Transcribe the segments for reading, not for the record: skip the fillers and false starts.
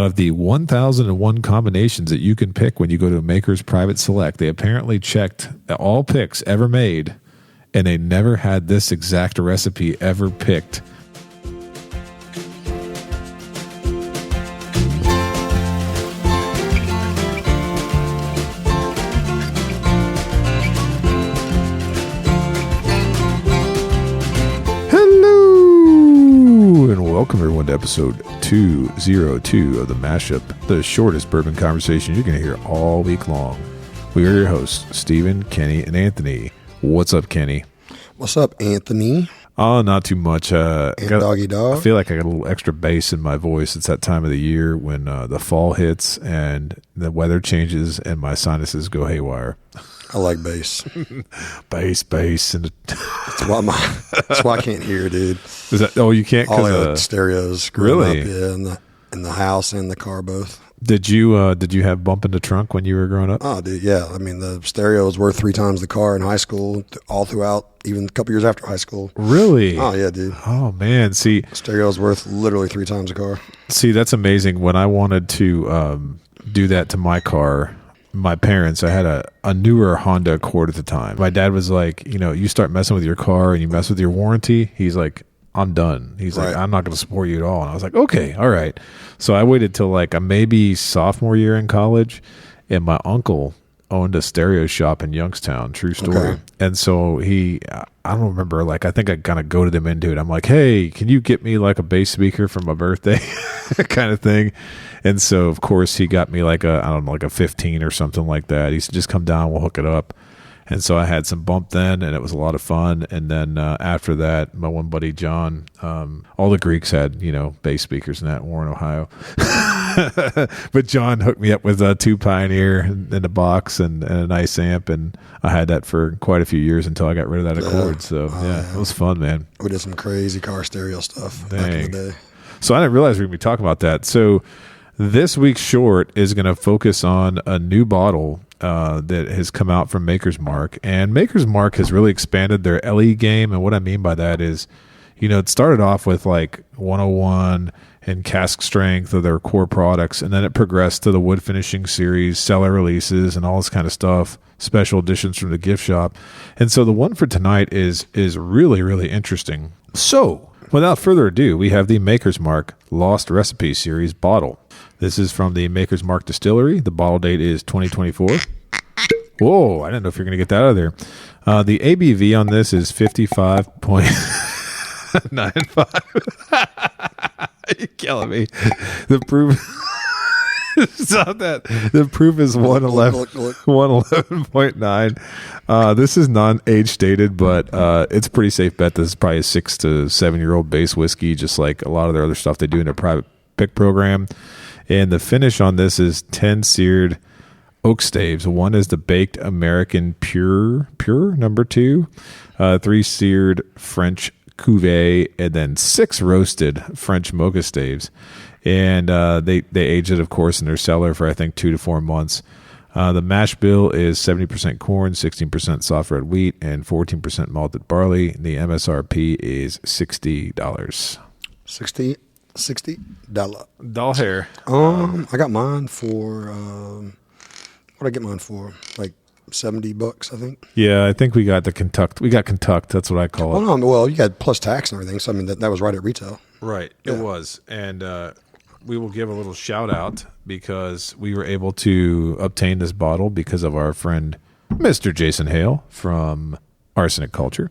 Out of the 1,001 combinations that you can pick when you go to Maker's Private Select, they apparently checked all picks ever made, and they never had this exact recipe ever picked. Welcome everyone to episode 202 of the Mashup, the shortest bourbon conversation you're going to hear all week long. We are your hosts, Stephen, Kenny, and Anthony. What's up, Kenny? What's up, Anthony? Oh, not too much. Doggy dog. I feel like I got a little extra bass in my voice. It's that time of the year when the fall hits and the weather changes and my sinuses go haywire. I like bass. bass. And That's why I can't hear, dude. Is that? Oh, you can't. All the stereos screwing really? up, yeah, in the house and the car both. Did you have bump in the trunk when you were growing up? Oh, dude, yeah. I mean, the stereo was worth 3 times the car in high school, all throughout, even a couple years after high school. Really? Oh, yeah, dude. Oh, man. See, stereo was worth literally 3 times the car. See, that's amazing. When I wanted to do that to my car, my parents, I had a newer Honda Accord at the time. My dad was like, you start messing with your car and you mess with your warranty. He's like, I'm done. He's like, I'm not going to support you at all. And I was like, okay, all right. So I waited till like a maybe sophomore year in college, and my uncle owned a stereo shop in Youngstown. True story. Okay. And so I don't remember, like, I think I kind of goaded him into it. I'm like, hey, can you get me like a bass speaker for my birthday kind of thing? And so, of course, he got me like a 15 or something like that. He said, just come down, we'll hook it up. And so I had some bump then, and it was a lot of fun. And then after that, my one buddy, John, all the Greeks had, bass speakers in that Warren, Ohio. But John hooked me up with a 2 Pioneer in a box and a nice amp. And I had that for quite a few years until I got rid of that Accord. So, it was fun, man. We did some crazy car stereo stuff back in the day. So I didn't realize we were going to be talking about that. So this week's short is going to focus on a new bottle that has come out from Maker's Mark. And Maker's Mark has really expanded their LE game. And what I mean by that is, it started off with like 101 and cask strength of their core products. And then it progressed to the wood finishing series, cellar releases, and all this kind of stuff, special editions from the gift shop. And so the one for tonight is really, really interesting. So without further ado, we have the Maker's Mark Lost Recipe Series bottle. This is from the Maker's Mark Distillery. The bottle date is 2024. Whoa, I didn't know if you're going to get that out of there. The ABV on this is 55.95. You're killing me. The proof stop that. The proof is 111.9. This is non-age stated, but it's a pretty safe bet. This is probably a 6 to 7 year old base whiskey, just like a lot of their other stuff they do in their private pick program. And the finish on this is 10 seared oak staves. One is the baked American pure number 2, 3 seared French cuvee, and then 6 roasted French mocha staves. And they age it, of course, in their cellar for I think 2 to 4 months. The mash bill is 70% corn, 16% soft red wheat, and 14% malted barley. The MSRP is $60. $60. Doll hair. I got mine for what did I get mine for? Like $70, I think. Yeah, I think we got Kentucky. That's what I call it. Oh no, well, you got plus tax and everything. So I mean that was right at retail. Right, yeah. It was, and we will give a little shout out because we were able to obtain this bottle because of our friend Mr. Jason Hale from Arsenic Culture.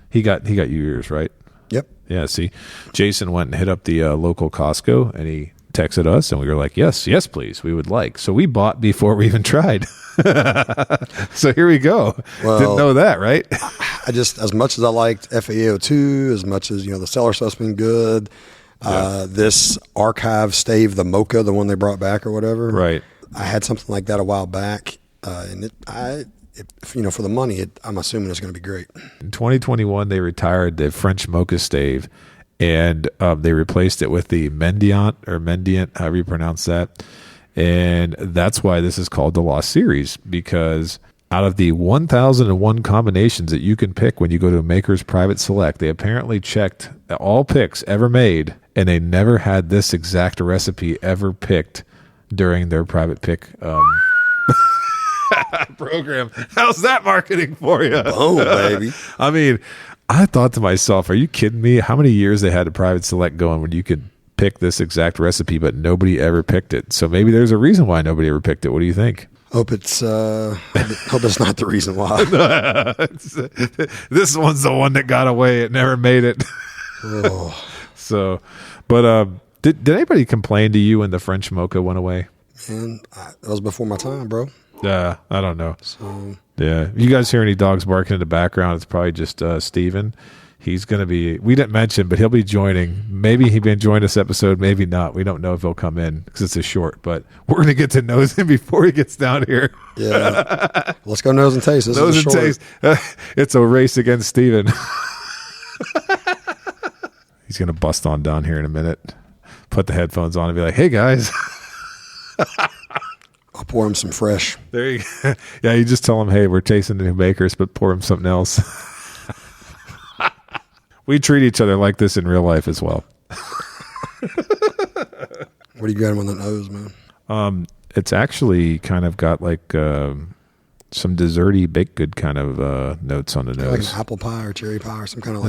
He got you yours, right? Yep. Yeah, see, Jason went and hit up the local Costco, and he texted us, and we were like, yes, please, we would like. So we bought before we even tried. So here we go. Well, didn't know that, right? I just, as much as I liked E202, as much as, the cellar stuff's been good, this archive stave, the Mocha, the one they brought back or whatever. Right. I had something like that a while back, and for the money, I'm assuming it's going to be great. In 2021, they retired the French Mocha Stave, and they replaced it with the Mendiant, however you pronounce that. And that's why this is called the Lost Series, because out of the 1,001 combinations that you can pick when you go to Maker's Private Select, they apparently checked all picks ever made, and they never had this exact recipe ever picked during their private pick program. How's that marketing for you? Oh, baby. I mean, I thought to myself, are you kidding me? How many years they had a private select going when you could pick this exact recipe, but nobody ever picked it? So maybe there's a reason why nobody ever picked it. What do you think? Hope it's not the reason why. This one's the one that got away. It never made it. Oh. So, but did anybody complain to you when the French mocha went away? Man, that was before my time, bro. I don't know. So Yeah, you guys hear any dogs barking in the background? It's probably just Steven. He's going to be, we didn't mention, but he'll be joining. Maybe he'll be enjoying this episode, maybe not. We don't know if he'll come in because it's a short, but we're going to get to know him before he gets down here. yeah, let's go nose and taste. This Nose is and a short. taste. It's a race against Steven. He's going to bust on down here in a minute. Put the headphones on and be like, hey, guys. I'll pour him some fresh. There you go. Yeah, you just tell him, hey, we're tasting the new makers, but pour him something else. We treat each other like this in real life as well. What do you got him on the nose, man? It's actually kind of got like some desserty baked good kind of notes on the Like nose. an apple pie or cherry pie or some kind of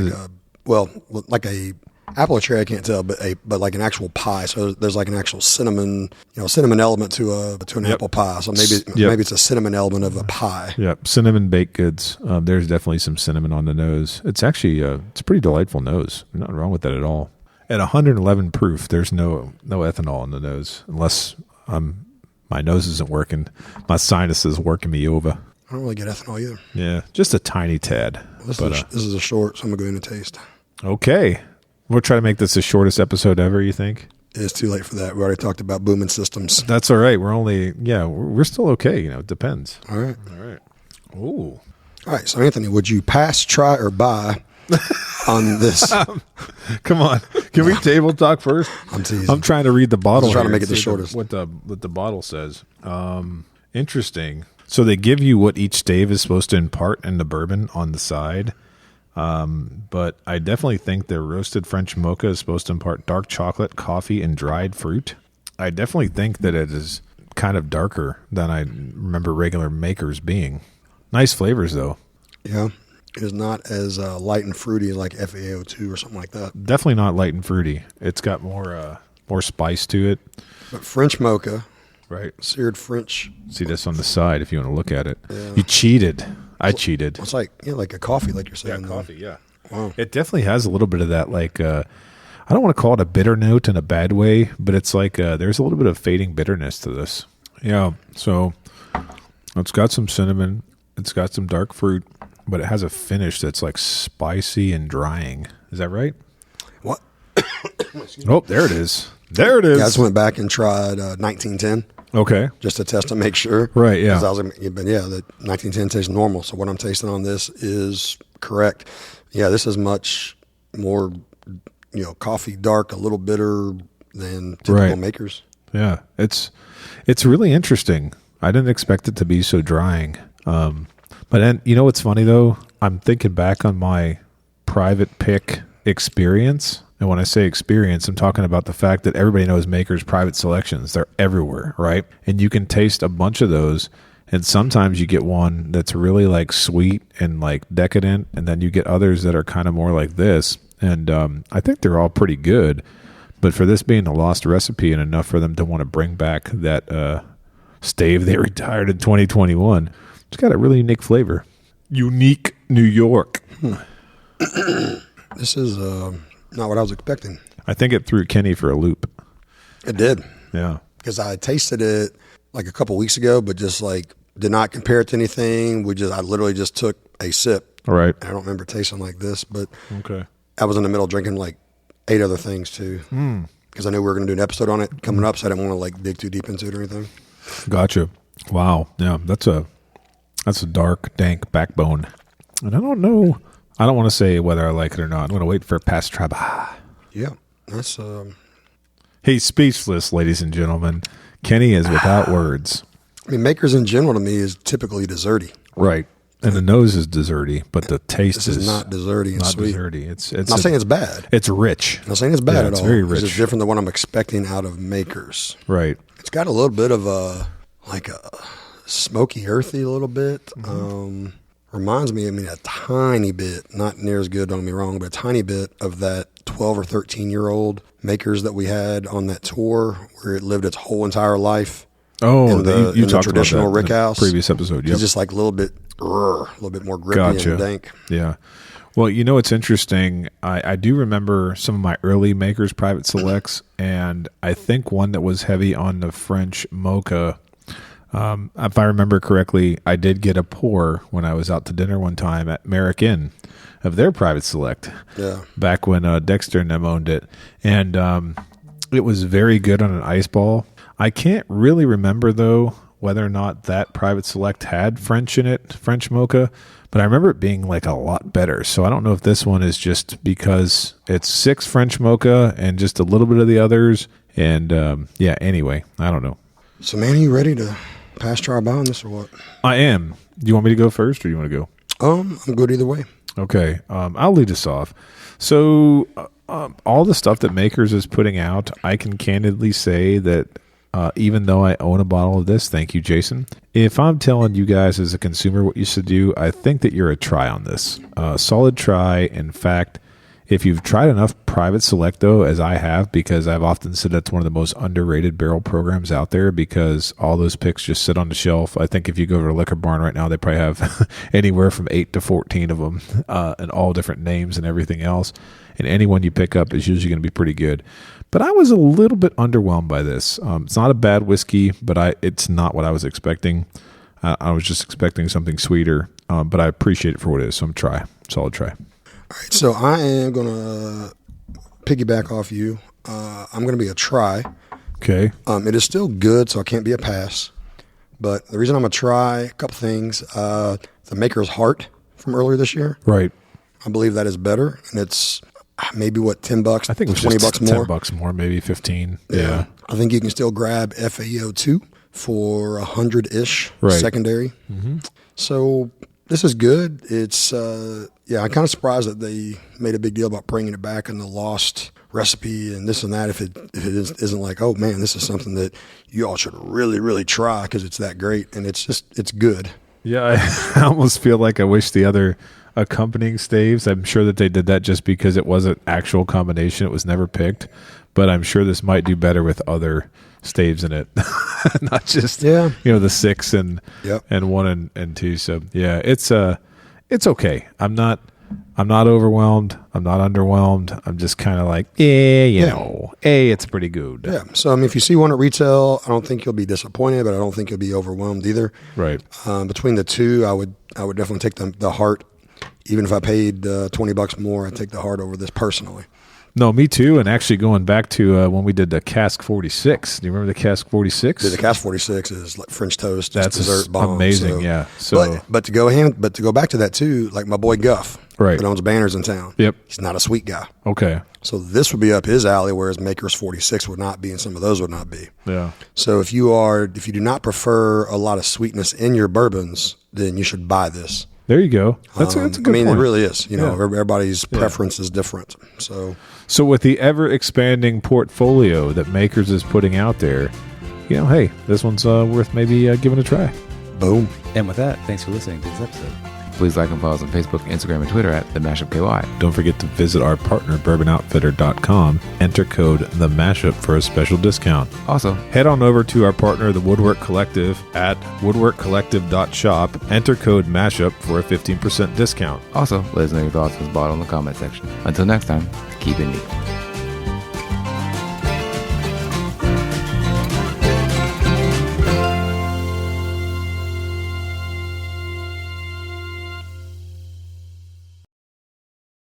like a apple or cherry, I can't tell, but like an actual pie. So there's like an actual cinnamon element to an apple pie. So maybe it's a cinnamon element of a pie. Yep, cinnamon baked goods. There's definitely some cinnamon on the nose. It's actually it's a pretty delightful nose. Nothing wrong with that at all. At 111 proof, there's no ethanol in the nose unless my nose isn't working. My sinus is working me over. I don't really get ethanol either. Yeah, just a tiny tad. This is a short, so I'm going to go in and taste. Okay. We'll try to make this the shortest episode ever, you think? It's too late for that. We already talked about booming systems. That's all right. We're still okay. It depends. All right. Ooh. All right. So, Anthony, would you pass, try, or buy on this? Come on. Can we table talk first? I'm teasing. I'm trying to read the bottle. I'm trying to here make it the and see shortest. What the bottle says. Interesting. So they give you what each stave is supposed to impart in the bourbon on the side. But I definitely think their roasted French mocha is supposed to impart dark chocolate, coffee, and dried fruit. I definitely think that it is kind of darker than I remember regular makers being. Nice flavors, though. Yeah. It is not as light and fruity like E202 or something like that. Definitely not light and fruity. It's got more spice to it. But French mocha, Right. seared French. See this on the side if you want to look at it. Yeah. You cheated. I cheated. It's like like a coffee, like you're saying. Yeah. Wow. It definitely has a little bit of that, like, I don't want to call it a bitter note in a bad way, but it's like there's a little bit of fading bitterness to this. Yeah, so it's got some cinnamon. It's got some dark fruit, but it has a finish that's like spicy and drying. Is that right? What? Oh, there it is. There it is. Yeah, I just went back and tried 1910 Okay. just to test to make sure. Right, yeah. 'Cause I was like, but yeah, the 1910 tastes normal. So what I'm tasting on this is correct. Yeah, this is much more, coffee dark, a little bitter than typical Right. makers. Yeah, it's really interesting. I didn't expect it to be so drying. But then, what's funny though? I'm thinking back on my private pick experience. And when I say experience, I'm talking about the fact that everybody knows Maker's private selections. They're everywhere, right? And you can taste a bunch of those. And sometimes you get one that's really like sweet and like decadent. And then you get others that are kind of more like this. And I think they're all pretty good. But for this being a lost recipe and enough for them to want to bring back that stave they retired in 2021, it's got a really unique flavor. Unique New York. This is not what I was expecting. I think it threw Kenny for a loop. It did. Yeah. Because I tasted it like a couple weeks ago, but just like did not compare it to anything. I literally just took a sip. All right. I don't remember tasting like this, but Okay. I was in the middle drinking like 8 other things too. Because I knew we were going to do an episode on it coming up, so I didn't want to like dig too deep into it or anything. Gotcha. Wow. Yeah, that's a dark, dank backbone. And I don't know. I don't want to say whether I like it or not. I'm going to wait for past traba. Yeah, that's He's speechless, ladies and gentlemen. Kenny is without words. I mean, makers in general to me is typically desserty. Right. And the nose is desserty, but the taste is not desserty and not sweet. desserty. It's not saying it's bad. It's rich. I'm not saying it's bad at it's all. Very rich. It's different than what I'm expecting out of Makers. Right. It's got a little bit of a smoky, earthy a little bit. Reminds me, a tiny bit, not near as good, don't get me wrong, but a tiny bit of that 12 or 13-year-old Makers that we had on that tour where it lived its whole entire life. Oh, you talked traditional about that rick house previous episode. Yep. It's just like a little bit more grippy and dank. Yeah. Well, it's interesting. I do remember some of my early Makers private selects, and I think one that was heavy on the French mocha. If I remember correctly, I did get a pour when I was out to dinner one time at Merrick Inn of their private select. Yeah. Back when Dexter and them owned it, and it was very good on an ice ball. I can't really remember, though, whether or not that private select had French in it, French mocha, but I remember it being like a lot better. So I don't know if this one is just because it's 6 French mocha and just a little bit of the others. And anyway, I don't know. So, man, are you ready to pass try by on this or what? I am. Do you want me to go first or do you want to go? I'm good either way. Okay. I'll lead us off. So all the stuff that Makers is putting out, I can candidly say that even though I own a bottle of this, thank you, Jason. If I'm telling you guys as a consumer what you should do, I think that you're a try on this. Solid try. In fact, if you've tried enough private select, though, as I have, because I've often said that's one of the most underrated barrel programs out there because all those picks just sit on the shelf. I think if you go to a liquor barn right now, they probably have anywhere from 8 to 14 of them and all different names and everything else. And any one you pick up is usually going to be pretty good. But I was a little bit underwhelmed by this. It's not a bad whiskey, but it's not what I was expecting. I was just expecting something sweeter, but I appreciate it for what it is. So I'm solid try. All right, so I am going to piggyback off you. I'm going to be a try. Okay. It is still good, so I can't be a pass. But the reason I'm a try, a couple things. The Maker's Heart from earlier this year. Right. I believe that is better, and it's maybe $10. I think it was $20 more. $10 more, maybe 15. Yeah. I think you can still grab FAO2 for 100-ish secondary. Mm-hmm. So this is good. It's I'm kind of surprised that they made a big deal about bringing it back and the lost recipe and this and that. If it isn't like, oh man, this is something that you all should really, really try because it's that great and it's good. Yeah, I almost feel like I wish the other accompanying staves, I'm sure that they did that just because it was an actual combination. It was never picked, but I'm sure this might do better with other staves in it, not just the 6 and 1 and 2. So yeah, it's okay. I'm not overwhelmed. I'm not underwhelmed. I'm just kind of like, it's pretty good. Yeah. So if you see one at retail, I don't think you'll be disappointed, but I don't think you'll be overwhelmed either. Right. Between the two, I would definitely take the Heart. Even if I paid $20 more, I'd take the Heart over this personally. No, me too. And actually going back to when we did the Cask 46. Do you remember the Cask 46? The Cask 46 is like French toast. That's dessert bomb. Amazing, so. Yeah. So, but to go back to that too, like my boy Guff, right, that owns Banners in town. Yep. He's not a sweet guy. Okay. So this would be up his alley, whereas Maker's 46 would not be, and some of those would not be. Yeah. So if you do not prefer a lot of sweetness in your bourbons, then you should buy this. There you go. That's a good point. it really is. Everybody's preference is different. So with the ever-expanding portfolio that Makers is putting out there, hey, this one's worth maybe giving a try. Boom. And with that, thanks for listening to this episode. Please like and follow us on Facebook, Instagram, and Twitter at TheMashupKY. Don't forget to visit our partner, BourbonOutfitter.com. Enter code TheMashup for a special discount. Also, head on over to our partner, the Woodwork Collective, at woodworkcollective.shop. Enter code MASHUP for a 15% discount. Also, let us know your thoughts on this bottle in the comment section. Until next time, keep it neat.